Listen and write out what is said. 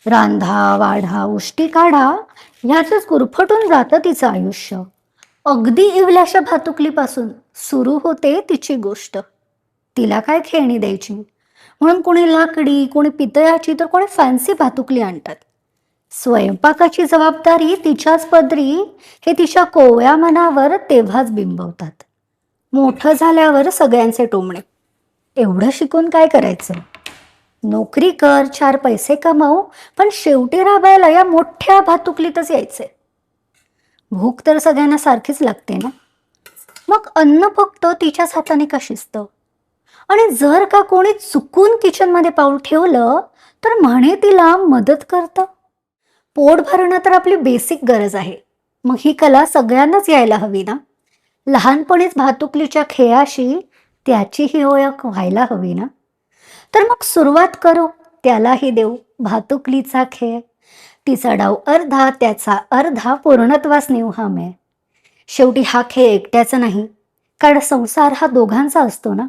रांधा वाढा उष्टी काढा ह्यातच गुरफटून जातं तिचं आयुष्य. अगदी इवल्याशा भातुकलीपासून सुरू होते तिची गोष्ट. तिला काय खेळणी द्यायची म्हणून कोणी लाकडी, कोणी पितळाची, तर कोणी फॅन्सी भातुकली आणतात. स्वयंपाकाची जबाबदारी तिच्याच पदरी हे तिच्या कोवळ्या मनावर तेव्हाच बिंबवतात. मोठं झाल्यावर सगळ्यांचे टोमणे, एवढं शिकून काय करायचं, नोकरी कर, चार पैसे कमाव, पण शेवटी राबायला या मोठ्या भातुकलीतच यायचे. भूक तर सगळ्यांना सारखीच लागते ना, मग अन्न फक्त तिच्याच हाताने का शिजतं? आणि जर का कोणी चुकून किचनमध्ये पाऊल ठेवलं तर म्हणे तिला मदत करतं. पोट भरणं तर आपली बेसिक गरज आहे, मग ही कला सगळ्यांनाच यायला हवी ना. लहानपणीच भातुकलीच्या खेळाशी त्याचीही ओळख व्हायला हवी ना. तर मग सुरुवात करू, त्यालाही देऊ भातुकलीचा खेळ. तिचा डाव अर्धा, त्याचा अर्धा, पूर्णत्वास नेऊ हा मेळ. शेवटी हा खेळ एकट्याचा नाही, कारण संसार हा दोघांचा असतो ना.